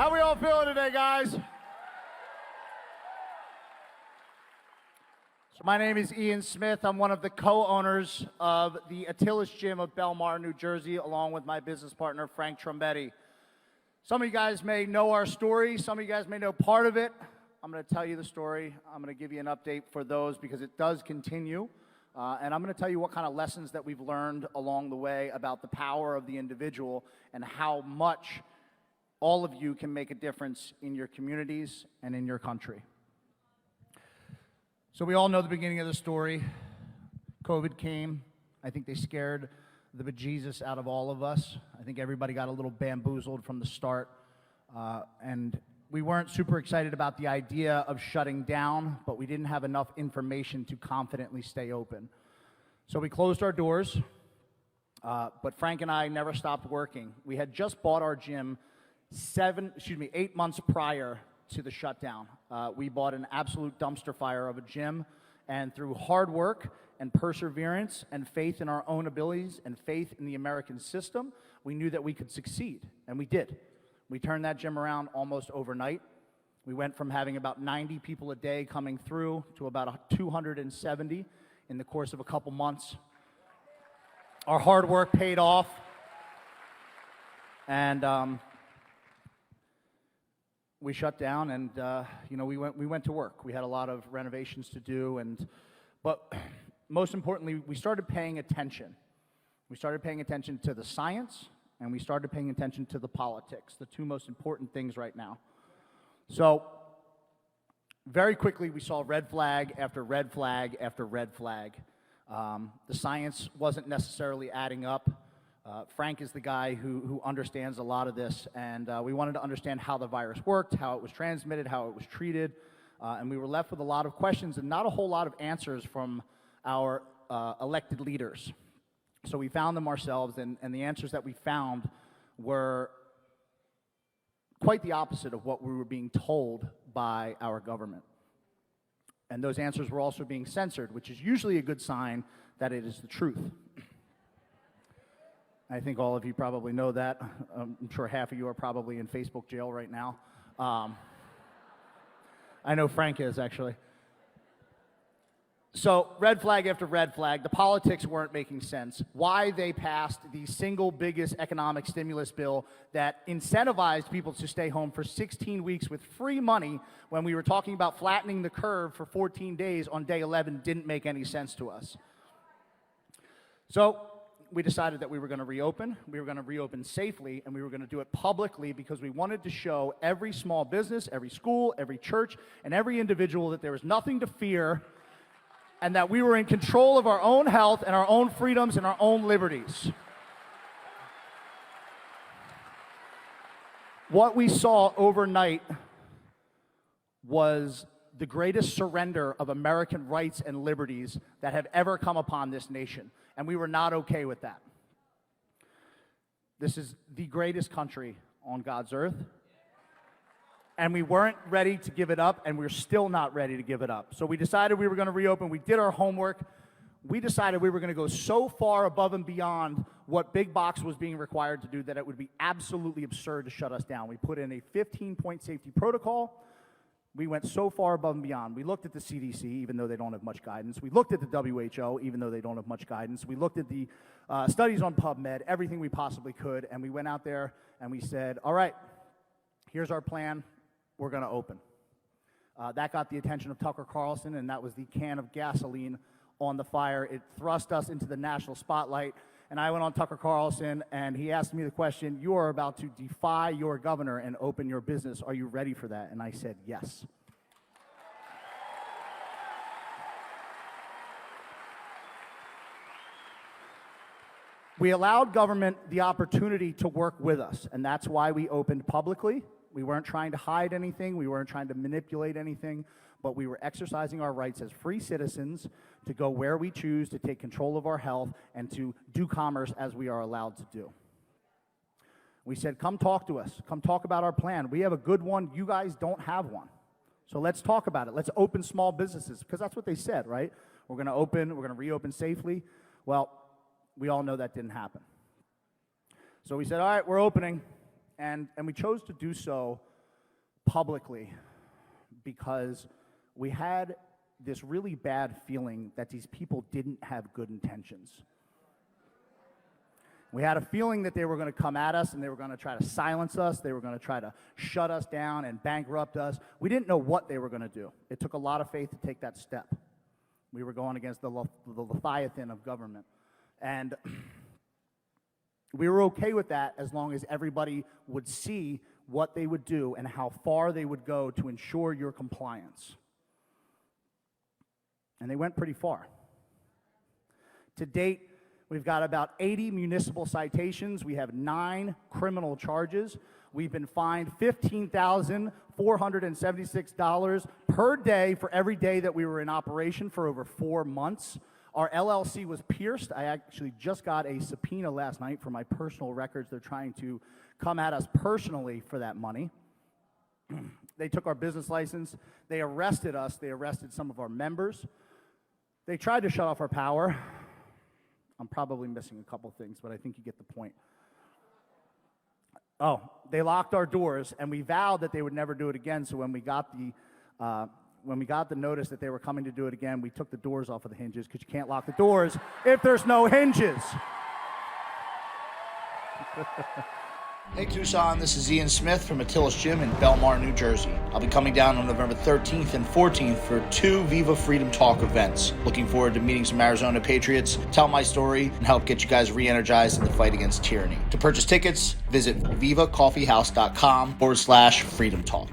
How we all feeling today, guys? So my name is Ian Smith. I'm one of the co-owners of the Atilis Gym of Belmar, New Jersey, along with my business partner, Frank Trombetti. Some of you guys may know our story. Some of you guys may know part of it. I'm going to tell you the story. I'm going to give you an update for those because it does continue. And I'm going to tell you what kind of lessons that we've learned along the way about the power of the individual and how much all of you can make a difference in your communities and in your country. So we all know the beginning of the story. COVID came. I think they scared the bejesus out of all of us. I think everybody got a little bamboozled from the start. And we weren't super excited about the idea of shutting down, but we didn't have enough information to confidently stay open. So we closed our doors, but Frank and I never stopped working. We had just bought our gym 8 months prior to the shutdown. We bought an absolute dumpster fire of a gym, and through hard work and perseverance and faith in our own abilities and faith in the American system, we knew that we could succeed, and we did. We turned that gym around almost overnight. We went from having about 90 people a day coming through to about 270 in the course of a couple months. Our hard work paid off, and we shut down, and we went to work. We had a lot of renovations to do, but most importantly, we started paying attention. We started paying attention to the science, and we started paying attention to the politics, the two most important things right now. So very quickly, we saw red flag after red flag after red flag. The science wasn't necessarily adding up. Frank is the guy who understands a lot of this, and we wanted to understand how the virus worked, how it was transmitted, how it was treated, and we were left with a lot of questions and not a whole lot of answers from our elected leaders. So we found them ourselves, and the answers that we found were quite the opposite of what we were being told by our government. And those answers were also being censored, which is usually a good sign that it is the truth. I think all of you probably know that. I'm sure half of you are probably in Facebook jail right now. I know Frank is, actually. So red flag after red flag, the politics weren't making sense. Why they passed the single biggest economic stimulus bill that incentivized people to stay home for 16 weeks with free money when we were talking about flattening the curve for 14 days on day 11 didn't make any sense to us. So we decided that we were going to reopen. We were going to reopen safely, and we were going to do it publicly because we wanted to show every small business, every school, every church, and every individual that there was nothing to fear and that we were in control of our own health and our own freedoms and our own liberties. What we saw overnight was the greatest surrender of American rights and liberties that have ever come upon this nation, and we were not okay with that. This is the greatest country on God's earth, and we weren't ready to give it up, and we're still not ready to give it up. So we decided we were going to reopen. We did our homework. We decided we were going to go so far above and beyond what Big Box was being required to do that it would be absolutely absurd to shut us down. We put in a 15-point safety protocol. We went so far above and beyond. We looked at the CDC, even though they don't have much guidance. We looked at the WHO, even though they don't have much guidance. We looked at the studies on PubMed, everything we possibly could, and we went out there and we said, all right, here's our plan. We're going to open. That got the attention of Tucker Carlson, and that was the can of gasoline on the fire. It thrust us into the national spotlight, and I went on Tucker Carlson, and he asked me the question, you are about to defy your governor and open your business. Are you ready for that? And I said, yes. We allowed government the opportunity to work with us, and that's why we opened publicly. We weren't trying to hide anything. We weren't trying to manipulate anything, but we were exercising our rights as free citizens to go where we choose, to take control of our health, and to do commerce as we are allowed to do. We said, come talk to us. Come talk about our plan. We have a good one. You guys don't have one. So let's talk about it. Let's open small businesses, because that's what they said, right? We're going to open, we're going to reopen safely. Well, we all know that didn't happen. So we said, all right, we're opening. And we chose to do so publicly because we had this really bad feeling that these people didn't have good intentions. We had a feeling that they were going to come at us and they were going to try to silence us. They were going to try to shut us down and bankrupt us. We didn't know what they were going to do. It took a lot of faith to take that step. We were going against the Leviathan of government. And we were okay with that as long as everybody would see what they would do and how far they would go to ensure your compliance. And they went pretty far. To date, we've got about 80 municipal citations. We have 9 criminal charges. We've been fined $15,476 per day for every day that we were in operation for over 4 months. Our LLC was pierced. I actually just got a subpoena last night for my personal records. They're trying to come at us personally for that money. They took our business license. They arrested us. They arrested some of our members. They tried to shut off our power. I'm probably missing a couple things, but I think you get the point. Oh, they locked our doors, and we vowed that they would never do it again. So when we got the notice that they were coming to do it again, we took the doors off of the hinges because you can't lock the doors if there's no hinges. Hey Tucson, this is Ian Smith from Atilis Gym in Belmar, New Jersey. I'll be coming down on November 13th and 14th for 2 Viva FreedomTalk events. Looking forward to meeting some Arizona Patriots, tell my story, and help get you guys re-energized in the fight against tyranny. To purchase tickets, visit vivacoffeehouse.com/FreedomTalk.